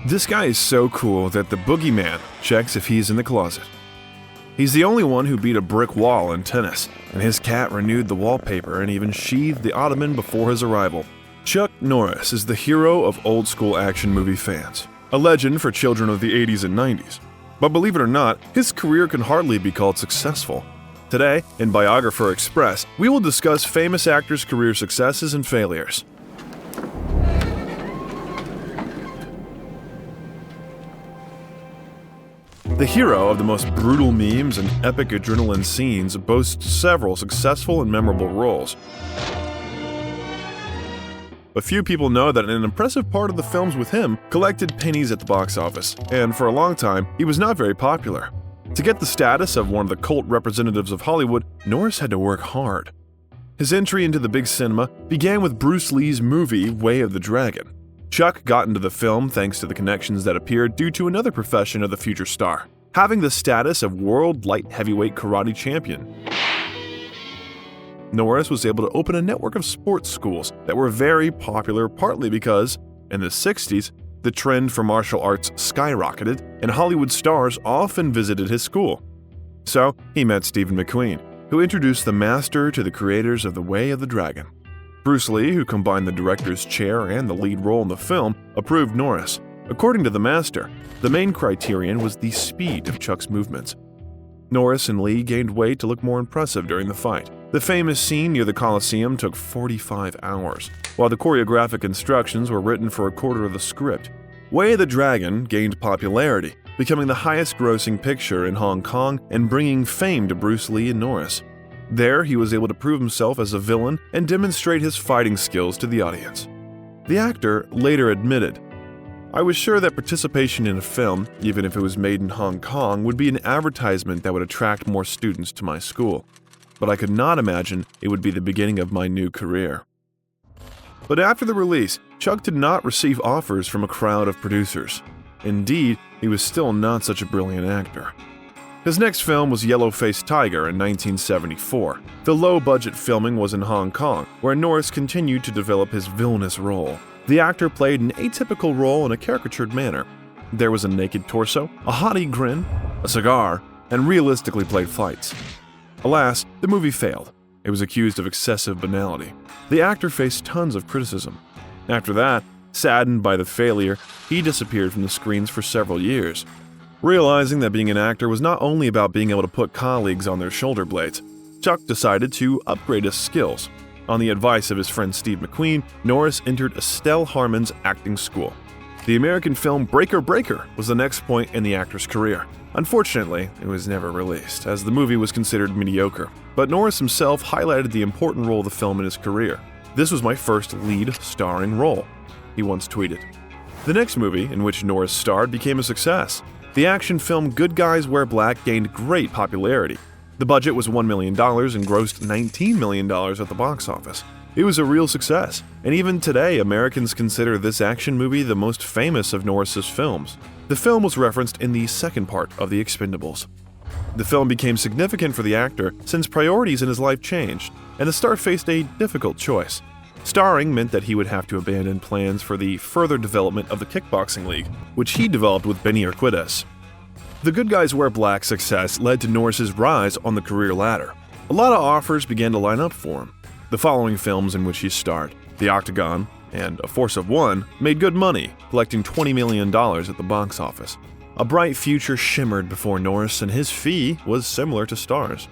This guy is so cool that the boogeyman checks if he's in the closet. He's the only one who beat a brick wall in tennis, and his cat renewed the wallpaper and even sheathed the ottoman before his arrival. Chuck Norris is the hero of old-school action movie fans, a legend for children of the 80s and 90s. But believe it or not, his career can hardly be called successful. Today, in Biographer Express, we will discuss famous actors' career successes and failures. The hero of the most brutal memes and epic adrenaline scenes boasts several successful and memorable roles. But few people know that an impressive part of the films with him collected pennies at the box office, and for a long time, he was not very popular. To get the status of one of the cult representatives of Hollywood, Norris had to work hard. His entry into the big cinema began with Bruce Lee's movie Way of the Dragon. Chuck got into the film thanks to the connections that appeared due to another profession of the future star, having the status of world light heavyweight karate champion. Norris was able to open a network of sports schools that were very popular partly because, in the 60s, the trend for martial arts skyrocketed and Hollywood stars often visited his school. So, he met Stephen McQueen, who introduced the master to the creators of The Way of the Dragon. Bruce Lee, who combined the director's chair and the lead role in the film, approved Norris. According to the master, the main criterion was the speed of Chuck's movements. Norris and Lee gained weight to look more impressive during the fight. The famous scene near the Coliseum took 45 hours, while the choreographic instructions were written for a quarter of the script. Way of the Dragon gained popularity, becoming the highest-grossing picture in Hong Kong and bringing fame to Bruce Lee and Norris. There, he was able to prove himself as a villain and demonstrate his fighting skills to the audience. The actor later admitted, "I was sure that participation in a film, even if it was made in Hong Kong, would be an advertisement that would attract more students to my school. But I could not imagine it would be the beginning of my new career." But after the release, Chuck did not receive offers from a crowd of producers. Indeed, he was still not such a brilliant actor. His next film was Yellowfaced Tiger in 1974. The low-budget filming was in Hong Kong, where Norris continued to develop his villainous role. The actor played an atypical role in a caricatured manner. There was a naked torso, a haughty grin, a cigar, and realistically played fights. Alas, the movie failed. It was accused of excessive banality. The actor faced tons of criticism. After that, saddened by the failure, he disappeared from the screens for several years. Realizing that being an actor was not only about being able to put colleagues on their shoulder blades, Chuck decided to upgrade his skills. On the advice of his friend Steve McQueen, Norris entered Estelle Harmon's acting school. The American film Breaker Breaker was the next point in the actor's career. Unfortunately, it was never released, as the movie was considered mediocre. But Norris himself highlighted the important role of the film in his career. "This was my first lead starring role," he once tweeted. The next movie, in which Norris starred, became a success. The action film Good Guys Wear Black gained great popularity. The budget was $1 million and grossed $19 million at the box office. It was a real success, and even today Americans consider this action movie the most famous of Norris's films. The film was referenced in the second part of The Expendables. The film became significant for the actor since priorities in his life changed, and the star faced a difficult choice. Starring meant that he would have to abandon plans for the further development of the kickboxing league, which he developed with Benny Urquidez. The Good Guys Wear Black success led to Norris's rise on the career ladder. A lot of offers began to line up for him. The following films in which he starred, The Octagon and A Force of One, made good money, collecting $20 million at the box office. A bright future shimmered before Norris, and his fee was similar to stars.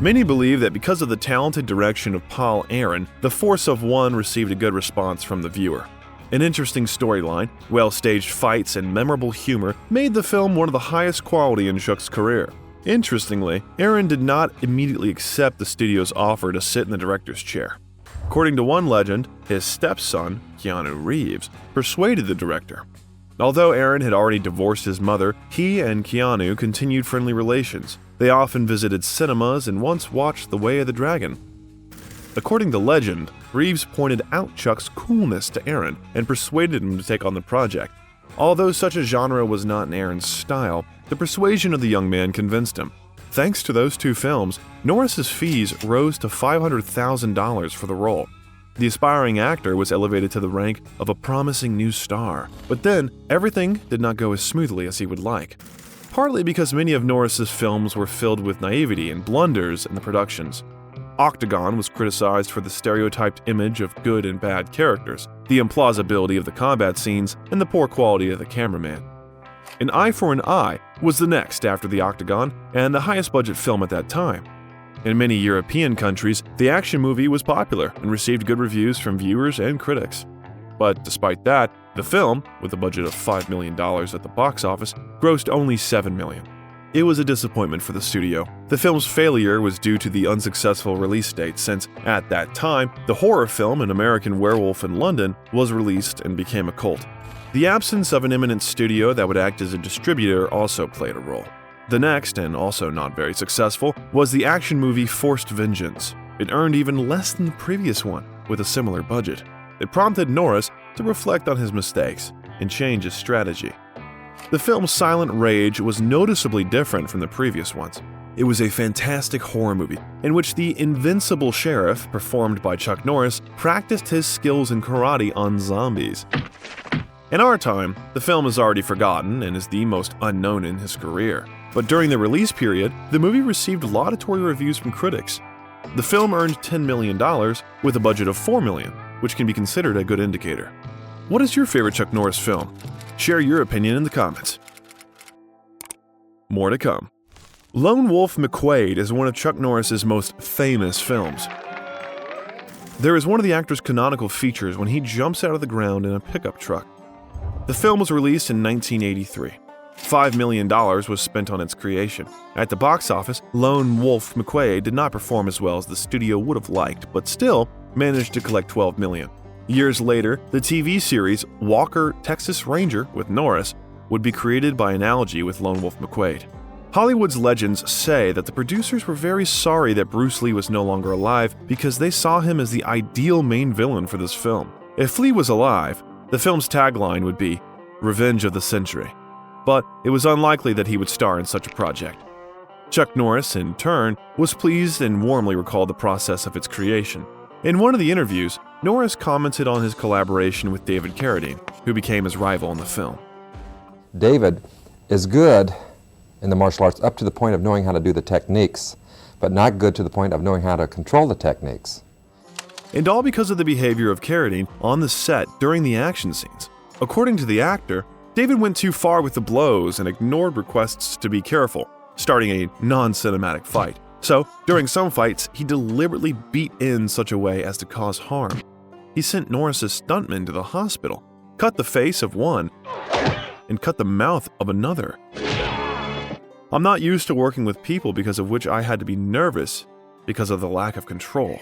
Many believe that because of the talented direction of Paul Aaron, The Force of One received a good response from the viewer. An interesting storyline, well-staged fights, and memorable humor made the film one of the highest quality in Chuck's career. Interestingly, Aaron did not immediately accept the studio's offer to sit in the director's chair. According to one legend, his stepson, Keanu Reeves, persuaded the director. Although Aaron had already divorced his mother, he and Keanu continued friendly relations. They often visited cinemas and once watched The Way of the Dragon. According to legend, Reeves pointed out Chuck's coolness to Aaron and persuaded him to take on the project. Although such a genre was not in Aaron's style, the persuasion of the young man convinced him. Thanks to those two films, Norris's fees rose to $500,000 for the role. The aspiring actor was elevated to the rank of a promising new star, but then everything did not go as smoothly as he would like. Partly because many of Norris's films were filled with naivety and blunders in the productions. Octagon was criticized for the stereotyped image of good and bad characters, the implausibility of the combat scenes, and the poor quality of the cameraman. An Eye for an Eye was the next after the Octagon and the highest budget film at that time. In many European countries, the action movie was popular and received good reviews from viewers and critics. But despite that, the film, with a budget of $5 million at the box office, grossed only $7 million. It was a disappointment for the studio. The film's failure was due to the unsuccessful release date since, at that time, the horror film An American Werewolf in London was released and became a cult. The absence of an imminent studio that would act as a distributor also played a role. The next, and also not very successful, was the action movie Forced Vengeance. It earned even less than the previous one, with a similar budget. It prompted Norris to reflect on his mistakes and change his strategy. The film Silent Rage was noticeably different from the previous ones. It was a fantastic horror movie in which the invincible sheriff, performed by Chuck Norris, practiced his skills in karate on zombies. In our time, the film is already forgotten and is the most unknown in his career. But during the release period, the movie received laudatory reviews from critics. The film earned $10 million with a budget of $4 million, which can be considered a good indicator. What is your favorite Chuck Norris film? Share your opinion in the comments. More to come. Lone Wolf McQuade is one of Chuck Norris's most famous films. There is one of the actor's canonical features when he jumps out of the ground in a pickup truck. The film was released in 1983. $5 million was spent on its creation. At the box office, Lone Wolf McQuade did not perform as well as the studio would have liked, but still managed to collect $12 million. Years later, the TV series Walker, Texas Ranger with Norris would be created by analogy with Lone Wolf McQuade. Hollywood's legends say that the producers were very sorry that Bruce Lee was no longer alive because they saw him as the ideal main villain for this film. If Lee was alive, the film's tagline would be Revenge of the Century. But it was unlikely that he would star in such a project. Chuck Norris, in turn, was pleased and warmly recalled the process of its creation. In one of the interviews, Norris commented on his collaboration with David Carradine, who became his rival in the film. David is good in the martial arts up to the point of knowing how to do the techniques, but not good to the point of knowing how to control the techniques. And all because of the behavior of Carradine on the set during the action scenes. According to the actor, David went too far with the blows and ignored requests to be careful, starting a non-cinematic fight. So, during some fights, he deliberately beat in such a way as to cause harm. He sent Norris's stuntmen to the hospital, cut the face of one, and cut the mouth of another. I'm not used to working with people because of which I had to be nervous because of the lack of control,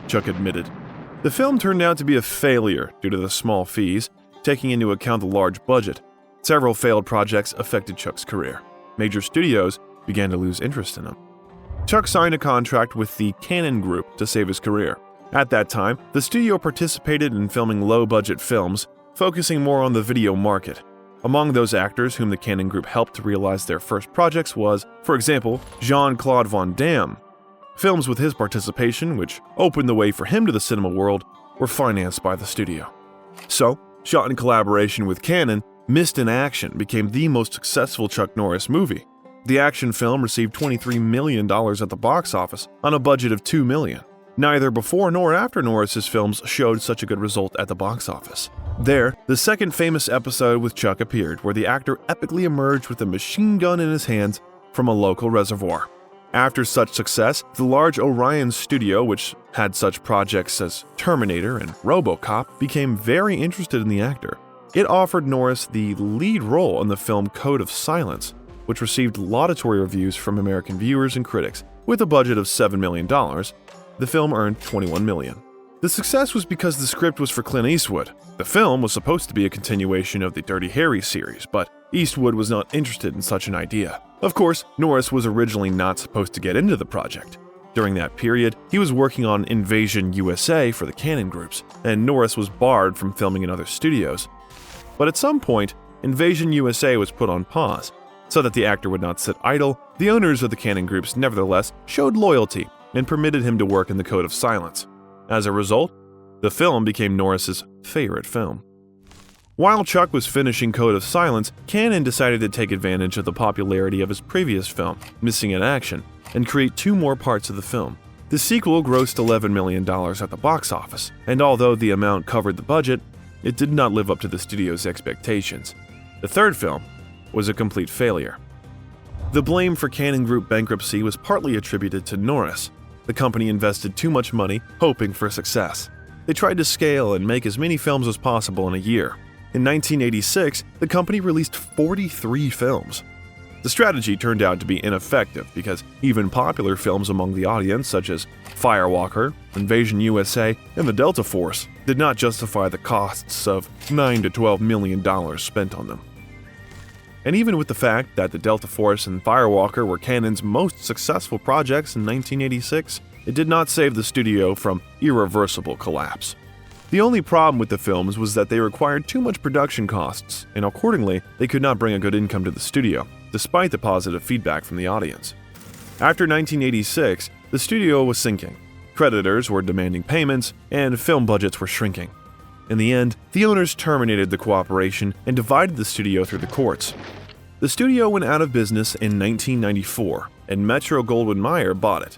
Chuck admitted. The film turned out to be a failure due to the small fees, taking into account the large budget. Several failed projects affected Chuck's career. Major studios began to lose interest in him. Chuck signed a contract with the Canon Group to save his career. At that time, the studio participated in filming low-budget films, focusing more on the video market. Among those actors whom the Canon Group helped to realize their first projects was, for example, Jean-Claude Van Damme. Films with his participation, which opened the way for him to the cinema world, were financed by the studio. So, shot in collaboration with Canon, Missed in Action became the most successful Chuck Norris movie. The action film received $23 million at the box office on a budget of $2 million. Neither before nor after Norris's films showed such a good result at the box office. There, the second famous episode with Chuck appeared, where the actor epically emerged with a machine gun in his hands from a local reservoir. After such success, the large Orion studio, which had such projects as Terminator and RoboCop, became very interested in the actor. It offered Norris the lead role in the film Code of Silence, which received laudatory reviews from American viewers and critics. With a budget of $7 million, the film earned $21 million. The success was because the script was for Clint Eastwood. The film was supposed to be a continuation of the Dirty Harry series, but Eastwood was not interested in such an idea. Of course, Norris was originally not supposed to get into the project. During that period, he was working on Invasion USA for the Canon Groups, and Norris was barred from filming in other studios. But at some point, Invasion USA was put on pause. So that the actor would not sit idle, the owners of the Canon Groups nevertheless showed loyalty and permitted him to work in the Code of Silence. As a result, The film became Norris's favorite film. While Chuck was finishing Code of Silence, Canon decided to take advantage of the popularity of his previous film, Missing in Action, and create 2 more parts of the film. The sequel grossed $11 million at the box office, and although the amount covered the budget, it did not live up to the studio's expectations. The third film was a complete failure. The blame for Canon Group bankruptcy was partly attributed to Norris. The company invested too much money, hoping for success. They tried to scale and make as many films as possible in a year. In 1986, the company released 43 films. The strategy turned out to be ineffective because even popular films among the audience, such as Firewalker, Invasion USA, and The Delta Force, did not justify the costs of $9 to $12 million spent on them. And even with the fact that The Delta Force and Firewalker were Canon's most successful projects in 1986, it did not save the studio from irreversible collapse. The only problem with the films was that they required too much production costs, and accordingly, they could not bring a good income to the studio, despite the positive feedback from the audience. After 1986, the studio was sinking. Creditors were demanding payments, and film budgets were shrinking. In the end, the owners terminated the cooperation and divided the studio through the courts. The studio went out of business in 1994, and Metro-Goldwyn-Mayer bought it.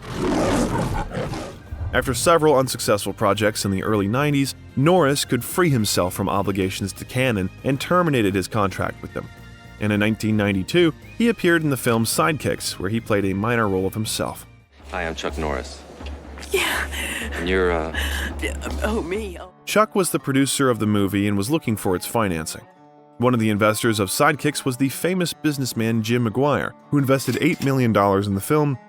After several unsuccessful projects in the early 90s, Norris could free himself from obligations to Canon and terminated his contract with them. And in 1992, he appeared in the film Sidekicks, where he played a minor role of himself. Hi, I'm Chuck Norris. Yeah. And you're, Me. Chuck was the producer of the movie and was looking for its financing. One of the investors of Sidekicks was the famous businessman Jim McGuire, who invested $8 million in the film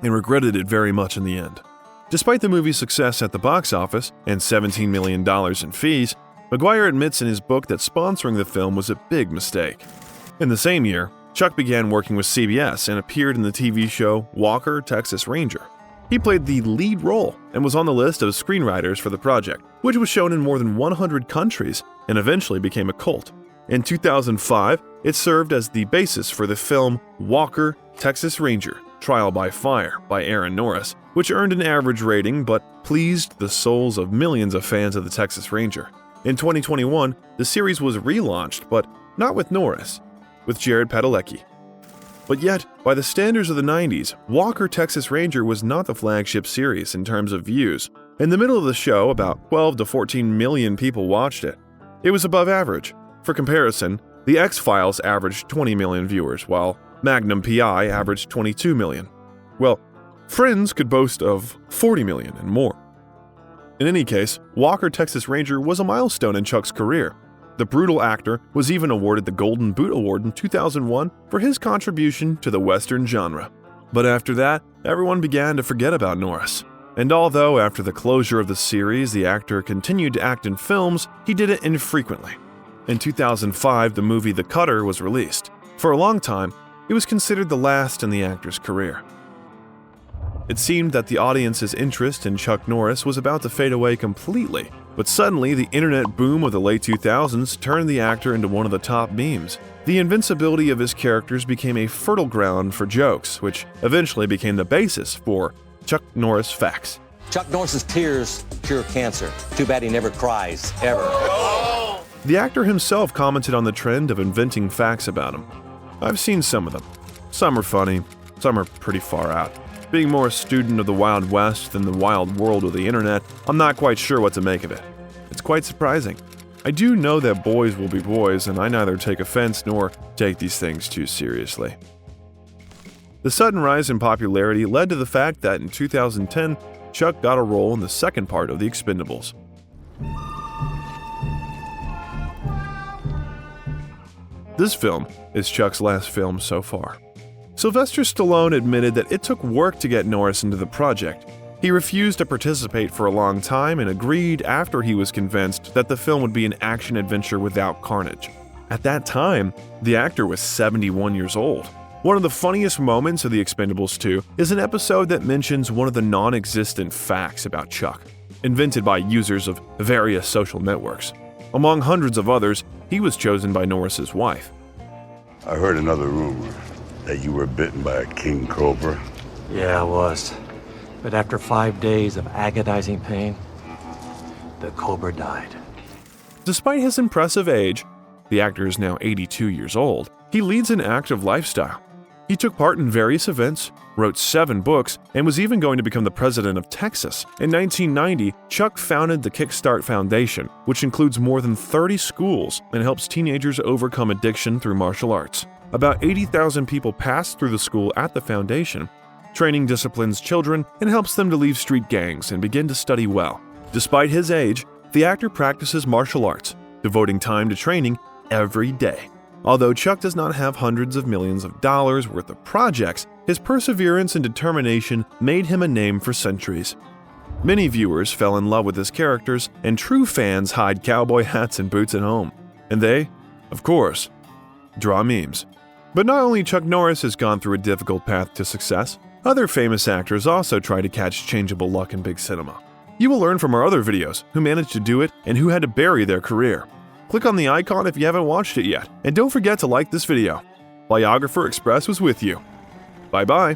and regretted it very much in the end. Despite the movie's success at the box office and $17 million in fees, McGuire admits in his book that sponsoring the film was a big mistake. In the same year, Chuck began working with CBS and appeared in the TV show Walker, Texas Ranger. He played the lead role and was on the list of screenwriters for the project, which was shown in more than 100 countries and eventually became a cult. In 2005, it served as the basis for the film Walker, Texas Ranger, Trial by Fire by Aaron Norris, which earned an average rating but pleased the souls of millions of fans of the Texas Ranger. In 2021, the series was relaunched, but not with Norris, with Jared Padalecki. But yet, by the standards of the 90s, Walker, Texas Ranger was not the flagship series in terms of views. In the middle of the show, about 12 to 14 million people watched it. It was above average. For comparison, The X-Files averaged 20 million viewers, while Magnum P.I. averaged 22 million. Well, Friends could boast of 40 million and more. In any case, Walker, Texas Ranger was a milestone in Chuck's career. The brutal actor was even awarded the Golden Boot Award in 2001 for his contribution to the Western genre. But after that, everyone began to forget about Norris. And although after the closure of the series the actor continued to act in films, he did it infrequently. In 2005, the movie The Cutter was released. For a long time, it was considered the last in the actor's career. It seemed that the audience's interest in Chuck Norris was about to fade away completely, but suddenly the internet boom of the late 2000s turned the actor into one of the top memes. The invincibility of his characters became a fertile ground for jokes, which eventually became the basis for Chuck Norris Facts. Chuck Norris's tears cure cancer. Too bad he never cries, ever. The actor himself commented on the trend of inventing facts about him. I've seen some of them. Some are funny, some are pretty far out. Being more a student of the Wild West than the wild world of the internet, I'm not quite sure what to make of it. It's quite surprising. I do know that boys will be boys, and I neither take offense nor take these things too seriously. The sudden rise in popularity led to the fact that in 2010, Chuck got a role in the second part of The Expendables. This film is Chuck's last film so far. Sylvester Stallone admitted that it took work to get Norris into the project. He refused to participate for a long time and agreed after he was convinced that the film would be an action adventure without carnage. At that time, the actor was 71 years old. One of the funniest moments of The Expendables 2 is an episode that mentions one of the non-existent facts about Chuck, invented by users of various social networks. Among hundreds of others, he was chosen by Norris's wife. I heard another rumor that you were bitten by a king cobra. Yeah, I was. But after 5 days of agonizing pain, the cobra died. Despite his impressive age, the actor is now 82 years old, he leads an active lifestyle. He took part in various events, wrote 7 books, and was even going to become the president of Texas. In 1990, Chuck founded the Kickstart Foundation, which includes more than 30 schools and helps teenagers overcome addiction through martial arts. About 80,000 people pass through the school at the foundation. Training disciplines children and helps them to leave street gangs and begin to study well. Despite his age, the actor practices martial arts, devoting time to training every day. Although Chuck does not have hundreds of millions of dollars worth of projects, his perseverance and determination made him a name for centuries. Many viewers fell in love with his characters, and true fans hide cowboy hats and boots at home. And they, of course, draw memes. But not only Chuck Norris has gone through a difficult path to success, other famous actors also try to catch changeable luck in big cinema. You will learn from our other videos who managed to do it and who had to bury their career. Click on the icon if you haven't watched it yet, and don't forget to like this video. Biographer Express was with you. Bye-bye.